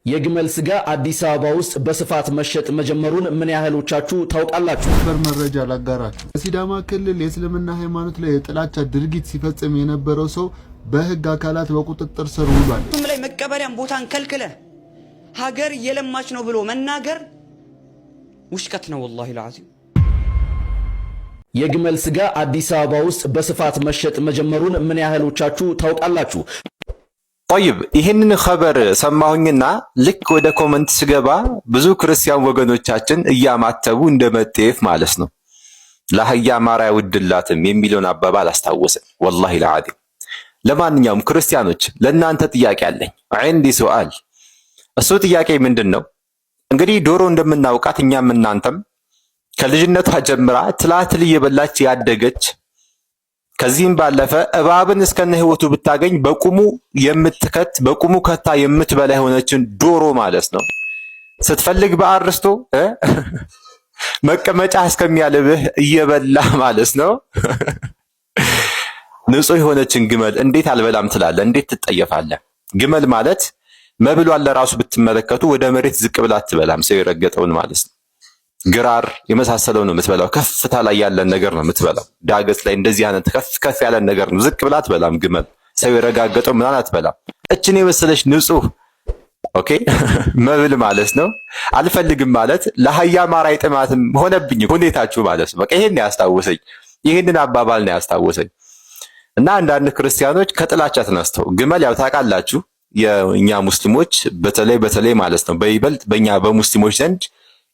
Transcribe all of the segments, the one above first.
የግመል ስጋ አዲስ አበባ ውስጥ በስፋት መሸጥ መጀመሩን ምን ያህሎቻችሁ ታውቃላችሁ? መረጃ ላጋራችሁ። በሲዳማ ክልል የእስልምና ሃይማኖት ላይ የጥላቻ ድርጊት ሲፈጽም የነበረው ሰው በህግ አካላት በቁጥጥር ስር ውሏል። ላይ መቀበሪያም ቦታን ከልክለ ሀገር የለማች ነው ብሎ መናገር ውሽቀት ነው። ወላሂ العظيم የግመል ስጋ አዲስ አበባ ውስጥ በስፋት መሸጥ መጀመሩን ምን ያህሎቻችሁ ታውቃላችሁ? طيب ይሄንን خبر ሰማሁኝና ልክ ወደ ኮሜንት ስገባ ብዙ ክርስቲያን ወገኖቻችን እያማተቡ እንደመጤፍ ማለት ነው ለአህያ ማርያ ውድላትም የሚለውን አባባል አስታወሰ። والله العظيم ለማንኛውም ክርስቲያኖች ለእናንተ ጥያቄ አለኝ። عندي سؤال እሱ ጥያቄ ምንድነው? እንግዲህ ዶሮ እንደምናውቃት እኛም እናንተም ከልጅነቷ ጀምራ ትላትል እየበላች ያደገች ከዚህም ባለፈ እባብን እስከነ ህይወቱ ብታገኝ በቁሙ ከታ የምትበላ የሆነችን ዶሮ ማለት ነው ስትፈልግ በአርስቶ መቀመጫ እስከሚያልብህ እየበላ ማለት ነው ንጹህ የሆነችን ግመል እንዴት አልበላም ትላለህ? እንዴት ትጠየፋለህ? ግመል ማለት መብሏን ለራሱ ብትመለከቱ ወደ መሬት ዝቅ ብላ አትበላም። ሰው የረገጠውን ማለት ነው። ግራር የመሳሰለው ነው የምትበላው። ከፍታ ላይ ያለን ነገር ነው የምትበላው። ዳገት ላይ እንደዚህ አይነት ከፍ ያለን ነገር ነው ዝቅ ብላ አትበላም ግመል። ሰው የረጋገጠው ምናምን አትበላም። እችን የመሰለች ንጹህ ኦኬ መብል ማለት ነው አልፈልግም ማለት ለአህያ ማር አይጥማትም ሆነብኝ ሁኔታችሁ ማለት ነው። በቃ ይሄን ያስታወሰኝ፣ ይሄንን አባባል ነው ያስታወሰኝ። እና አንዳንድ ክርስቲያኖች ከጥላቻ ተነስተው ግመል ያው ታውቃላችሁ የኛ ሙስሊሞች በተለይ ማለት ነው በይበልጥ በእኛ በሙስሊሞች ዘንድ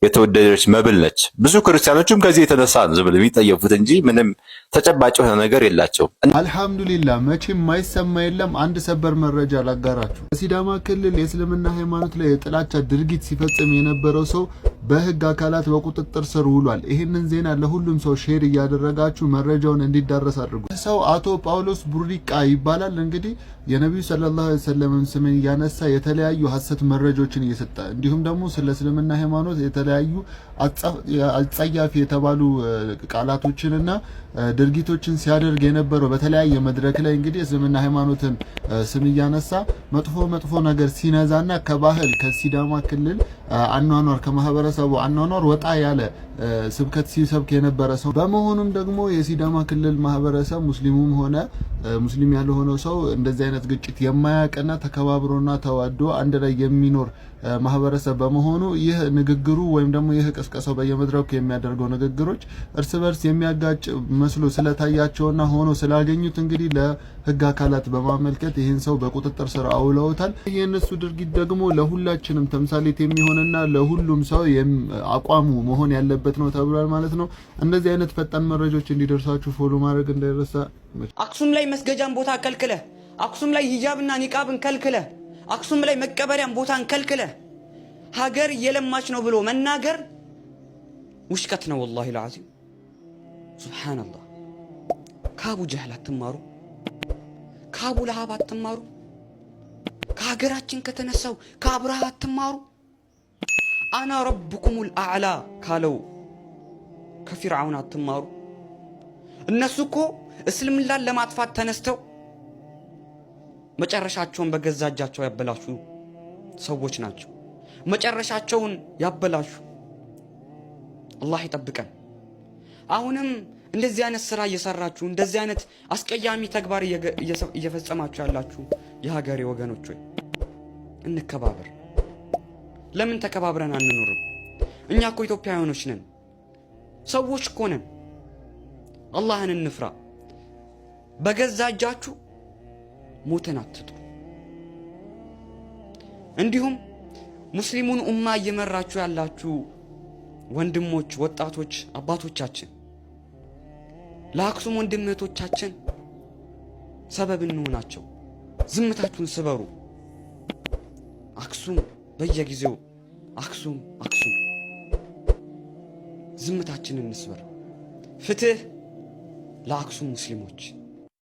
የተወደደች መብል ነች። ብዙ ክርስቲያኖችም ከዚህ የተነሳ ነው ዝም ብለው የሚጠየፉት እንጂ ምንም ተጨባጭ የሆነ ነገር የላቸውም። አልহামዱሊላህ መቼም ማይሰማ የለም። አንድ ሰበር መረጃ ላጋራችሁ። በሲዳማ ክልል የእስልምና ሃይማኖት ላይ የጥላቻ ድርጊት ሲፈጽም የነበረው ሰው በህግ አካላት በቁጥጥር ስር ውሏል። ይሄንን ዜና ለሁሉም ሰው ሼር እያደረጋችሁ መረጃውን እንዲዳረስ አድርጉ። ሰው አቶ ጳውሎስ ቡሪቃ ይባላል። እንግዲህ የነብዩ ሰለላሁ ዐለይሂ ወሰለም ስምን ያነሳ የተለያዩ ሐሰት መረጃዎችን እየሰጠ እንዲሁም ደግሞ ስለ እስልምና ሃይማኖት የተለያዩ አጸያፊ የተባሉ ቃላቶችንና ድርጊቶችን ሲያደርግ የነበረው በተለያየ መድረክ ላይ እንግዲህ እስልምና ሃይማኖትን ስም ያነሳ መጥፎ ነገር ሲነዛና ከባህል ከሲዳማ ክልል አኗኗር ከማህበረሰቡ አኗኗር ወጣ ያለ ስብከት ሲሰብክ የነበረ ሰው በመሆኑም ደግሞ የሲዳማ ክልል ማህበረሰብ ሙስሊሙም ሆነ ሙስሊም ያልሆነው ሰው እንደዚህ አይነት ግጭት የማያቀና ተከባብሮና ተዋዶ አንድ ላይ የሚኖር ማህበረሰብ በመሆኑ ይህ ንግግሩ ወይም ደግሞ ይህ ቅስቀሳው በየመድረኩ የሚያደርገው ንግግሮች እርስ በርስ የሚያጋጭ መስሎ ስለታያቸውና ሆኖ ስላገኙት እንግዲህ ለህግ አካላት በማመልከት ይህን ሰው በቁጥጥር ስር አውለውታል። የነሱ ድርጊት ደግሞ ለሁላችንም ተምሳሌት የሚሆንና ለሁሉም ሰው አቋሙ መሆን ያለበት ነው ተብሏል ማለት ነው። እንደዚህ አይነት ፈጣን መረጃዎች እንዲደርሳችሁ ፎሎ ማድረግ እንዳይረሳ። አክሱም ላይ መስገጃን ቦታ ከልክለ፣ አክሱም ላይ ሂጃብና ኒቃብን ከልክለ፣ አክሱም ላይ መቀበሪያም ቦታን ከልክለ ሀገር የለማች ነው ብሎ መናገር ውሽቀት ነው። والله العظيم ሱብሃንአላህ። ከአቡ ጀህል አትማሩ፣ ከአቡ ለሃብ አትማሩ፣ ከሀገራችን ከተነሳው ከአብርሃ አትማሩ። አና ረብኩሙል አዕላ ካለው ከፊርዓውን አትማሩ። እነሱ እኮ እስልምናን ለማጥፋት ተነስተው መጨረሻቸውን በገዛ እጃቸው ያበላሹ ሰዎች ናቸው። መጨረሻቸውን ያበላሹ። አላህ ይጠብቀን። አሁንም እንደዚህ አይነት ስራ እየሰራችሁ እንደዚህ አይነት አስቀያሚ ተግባር እየፈጸማችሁ ያላችሁ የሀገሬ ወገኖች ሆይ እንከባበር። ለምን ተከባብረን አንኖርም? እኛ እኮ ኢትዮጵያውያኖች ነን፣ ሰዎች እኮ ነን። አላህን እንፍራ። በገዛ እጃችሁ ሞትን አትጥሩ። እንዲሁም ሙስሊሙን ኡማ እየመራችሁ ያላችሁ ወንድሞች፣ ወጣቶች፣ አባቶቻችን ለአክሱም ወንድሞቻችን ሰበብ እንሆናቸው። ዝምታችሁን ስበሩ። አክሱም በየጊዜው አክሱም ዝምታችንን እንስበር። ፍትህ ለአክሱም ሙስሊሞች።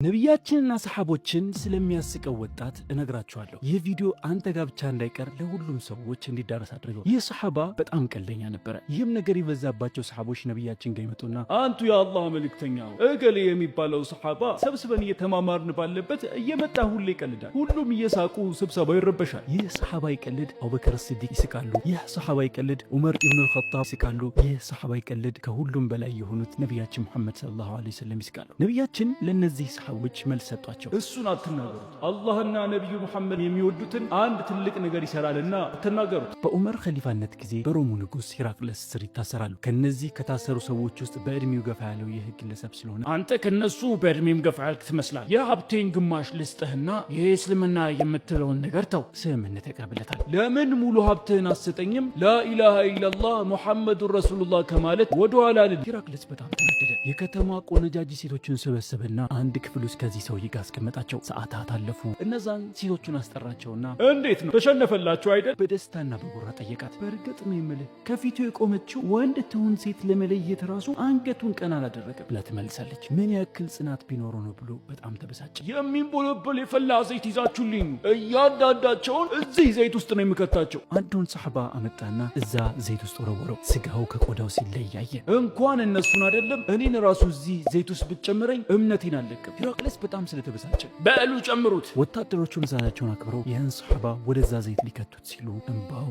ነብያችንና ሰሃቦችን ስለሚያስቀው ወጣት እነግራችኋለሁ። ይህ ቪዲዮ አንተ ጋር ብቻ እንዳይቀር ለሁሉም ሰዎች እንዲዳረስ አድርገው። ይህ ሰሃባ በጣም ቀልደኛ ነበረ። ይህም ነገር ይበዛባቸው ሰሃቦች ነብያችን ጋር ይመጡና አንቱ የአላህ መልእክተኛ እገሌ የሚባለው ሰሃባ ሰብስበን እየተማማርን ባለበት እየመጣ ሁሌ ይቀልዳል። ሁሉም እየሳቁ ስብሰባው ይረበሻል። ይህ ሰሃባ ይቀልድ፣ አቡበከር ሲዲቅ ይስቃሉ። ይህ ሰሃባ ይቀልድ፣ ዑመር ኢብኑ አልኸጣብ ይስቃሉ። ይህ ሰሃባ ይቀልድ፣ ከሁሉም በላይ የሆኑት ነብያችን መሐመድ ሰለላሁ ዐለይሂ ወሰለም ይስቃሉ። ነብያችን ለነዚህ ሰሃቦች መልስ ሰጧቸው። እሱን አትናገሩት፣ አላህና ነብዩ መሐመድ የሚወዱትን አንድ ትልቅ ነገር ይሰራልና አትናገሩት። በዑመር ኸሊፋነት ጊዜ በሮሙ ንጉስ ሂራቅለስ ስር ይታሰራሉ። ከነዚህ ከታሰሩ ሰዎች ውስጥ በእድሜው ገፋ ያለው ይህ ግለሰብ ስለሆነ አንተ ከነሱ በእድሜም ገፋ ያልክ ትመስላል፣ የሀብቴን ግማሽ ልስጥህና የእስልምና የምትለውን ነገር ተው። ስምምነት ያቀርብለታል። ለምን ሙሉ ሀብትህን አሰጠኝም? ላኢላሃ ኢላላህ ሙሐመዱን ረሱሉላህ ከማለት ወደኋላ አልል። ሂራቅለስ በጣም ተናደደ። የከተማ ቆነጃጅ ሴቶችን ሰበሰበና አንድ ክፍል ውስጥ ከዚህ ሰውዬ ጋር አስቀመጣቸው። ሰዓታት አለፉ። እነዛን ሴቶቹን አስጠራቸውና እንዴት ነው ተሸነፈላችሁ አይደል? በደስታና በጉራ ጠየቃት። በእርግጥ ነው የምልህ ከፊቱ የቆመችው ወንድ ትሁን ሴት ለመለየት ራሱ አንገቱን ቀና አላደረገም ብላ ትመልሳለች። ምን ያክል ጽናት ቢኖረው ነው ብሎ በጣም ተበሳጨ። የሚንቦለበል የፈላ ዘይት ይዛችሁልኝ፣ እያንዳንዳቸውን እዚህ ዘይት ውስጥ ነው የሚከታቸው። አንዱን ሰሐባ አመጣና እዛ ዘይት ውስጥ ወረወረው። ስጋው ከቆዳው ሲለይ ያየ። እንኳን እነሱን አይደለም እኔን ራሱ እዚህ ዘይት ውስጥ ብትጨምረኝ እምነቴን አለቅም። ሂራቅለስ በጣም ስለተበሳጨ በሉ ጨምሩት። ወታደሮቹ ትዕዛዛቸውን አክብረው ይህን ሰሐባ ወደዛ ዘይት ሊከቱት ሲሉ እንባው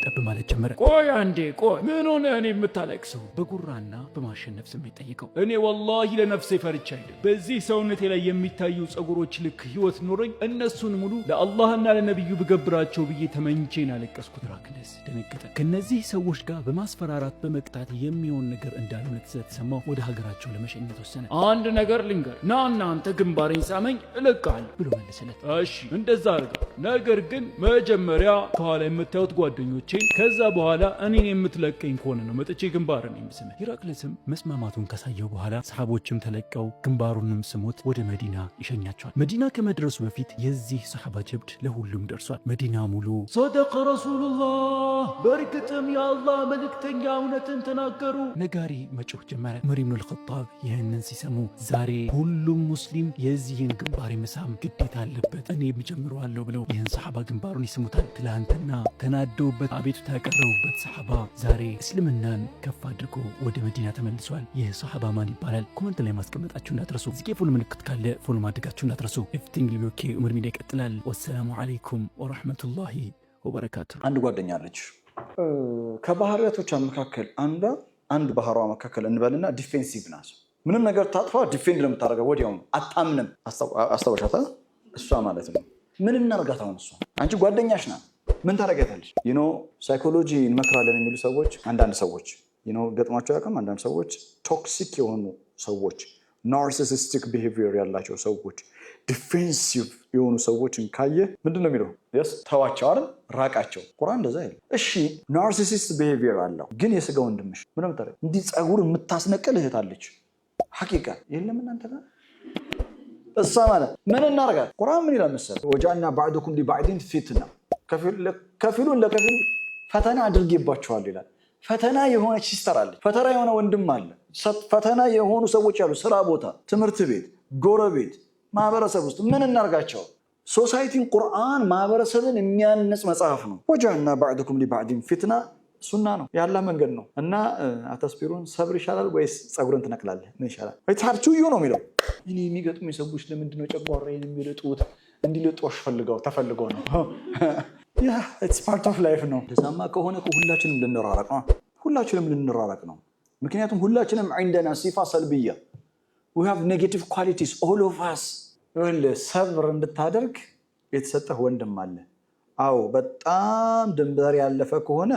ጠብ ማለት ጀመረ። ቆይ አንዴ ቆይ፣ ምን ሆነ እኔ የምታለቅሰው? በጉራና በማሸነፍ ስሜት ጠይቀው። እኔ ወላሂ ለነፍሴ ፈርቻ አይደል፣ በዚህ ሰውነቴ ላይ የሚታዩ ጸጉሮች ልክ ህይወት ኖረኝ እነሱን ሙሉ ለአላህና ለነብዩ ብገብራቸው ብዬ ተመኝቼን አለቀስኩት። ሂራቅለስ ደነገጠ። ከነዚህ ሰዎች ጋር በማስፈራራት በመቅጣት የሚሆን ነገር እንዳልሆነ ስለተሰማው ወደ ሀገራቸው ለመሸኘት ወሰነ። አንድ ነገር ልንገር፣ ና እናንተ ግንባሬን ሳመኝ እለቃለሁ ብሎ መለሰለት። እሺ እንደዛ አድርጋ፣ ነገር ግን መጀመሪያ ከኋላ የምታዩት ጓደኞቼን፣ ከዛ በኋላ እኔን የምትለቀኝ ከሆነ ነው መጥቼ ግንባርን የምስምህ። ሂራቅለስም መስማማቱን ካሳየው በኋላ ሰሃቦችም ተለቀው ግንባሩንም ስሞት ወደ መዲና ይሸኛቸዋል። መዲና ከመድረሱ በፊት የዚህ ሰሃባ ጀብድ ለሁሉም ደርሷል። መዲና ሙሉ ሰደቀ ረሱሉላህ፣ በእርግጥም የአላህ መልእክተኛ እውነትን ተናገሩ ነጋሪ መጮህ ጀመረ። ዑመር ኢብኑ አልኸጣብ ይህንን ሲሰሙ ዛሬ ሁሉም ሙስሊም የዚህን ግንባር መሳም ግዴታ አለበት፣ እኔ ጀምረዋለሁ ብለው ይህን ሰሃባ ግንባሩን ይስሙታል። ትላንትና ተናደውበት አቤቱታ ያቀረቡበት ሰሃባ ዛሬ እስልምናን ከፍ አድርጎ ወደ መዲና ተመልሷል። ይህ ሰሃባ ማን ይባላል? ኮመንት ላይ ማስቀመጣችሁ እንዳትረሱ። እዚህ የፎሎ ምልክት ካለ ፎሎ ማድረጋችሁ እንዳትረሱ። ኤቭሪቲንግ ዊል ቢ ኦኬ። ዑመር ሚዲያ ይቀጥላል። ወሰላሙ አለይኩም ወራህመቱላሂ ወበረካቱ። አንድ ጓደኛ አለች። ከባህሪያቶቿ መካከል አንድ ባህሯ መካከል እንበልና ዲፌንሲቭ ናት። ምንም ነገር ታጥፋ ዲፌንድ ለምታደርገው ወዲያው አታምንም። አስታወሻታ? እሷ ማለት ነው። ምን እናርጋት አሁን? እሷ አንቺ ጓደኛሽ ናት፣ ምን ታደርጋታለሽ? ሳይኮሎጂ እንመክራለን የሚሉ ሰዎች አንዳንድ ሰዎች ገጥሟቸው ያውቅም። አንዳንድ ሰዎች ቶክሲክ የሆኑ ሰዎች፣ ናርሲሲስቲክ ቢሄቪየር ያላቸው ሰዎች፣ ዲፌንሲቭ የሆኑ ሰዎችን ካየ ምንድን ነው የሚለው? ተዋቸው አይደል? ራቃቸው። ቁርአን እንደዛ ይላል። እሺ ናርሲሲስት ቢሄቪየር አለው፣ ግን የስጋ ወንድምሽ ምን ምታረግ? እንዲህ ጸጉር የምታስነቅል እህት አለች። ሐቂቃ የለም እናንተ ጋር እሷ ማለት ምን እናርጋት? ቁርአን ምን ይላል መሰለህ? ወጃልና ባዕዱኩም ሊባዕድን ፊትና፣ ከፊሉን ለከፊሉ ፈተና አድርጌባቸዋል ይላል። ፈተና የሆነች ሲስተር አለች፣ ፈተና የሆነ ወንድም አለ፣ ፈተና የሆኑ ሰዎች አሉ። ስራ ቦታ፣ ትምህርት ቤት፣ ጎረቤት፣ ማህበረሰብ ውስጥ ምን እናርጋቸው? ሶሳይቲን ቁርአን ማህበረሰብን የሚያነጽ መጽሐፍ ነው። ወጃልና ባዕዱኩም ሊባዕድን ፊትና ሱና ነው፣ ያላ መንገድ ነው። እና አተስቢሩን ሰብር ይሻላል ወይስ ጸጉርን ትነቅላለህ? ምን ይሻላል? ታርቹዩ ነው የሚለው። እኔ የሚገጥሙ ሰዎች ለምንድን ነው ጨጓራዬን የሚልጡት? እንዲልጦሽ ተፈልገው ነው። ኢትስ ፓርት ኦፍ ላይፍ ነው። እንደዛማ ከሆነ ሁላችንም ልንራራቅ ነው። ምክንያቱም ሁላችንም عندنا صفة سلبية we have negative qualities all of us። ሰብር እንድታደርግ የተሰጠህ ወንድም አለ። አዎ በጣም ድንበር ያለፈ ከሆነ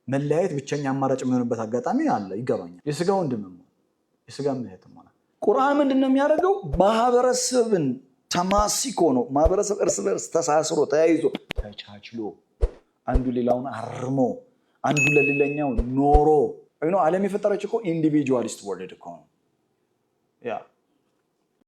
መለያየት ብቸኛ አማራጭ የሚሆንበት አጋጣሚ አለ፣ ይገባኛል። የስጋ ወንድምም የስጋ እህትም ሆነ ቁርአን ምንድነው የሚያደርገው? ማህበረሰብን ተማሲኮ ነው። ማህበረሰብ እርስ በርስ ተሳስሮ ተያይዞ ተቻችሎ አንዱ ሌላውን አርሞ አንዱ ለሌላኛው ኖሮ ዓለም የፈጠረች እኮ ኢንዲቪጁዋሊስት ወርልድ እኮ ነው። ያ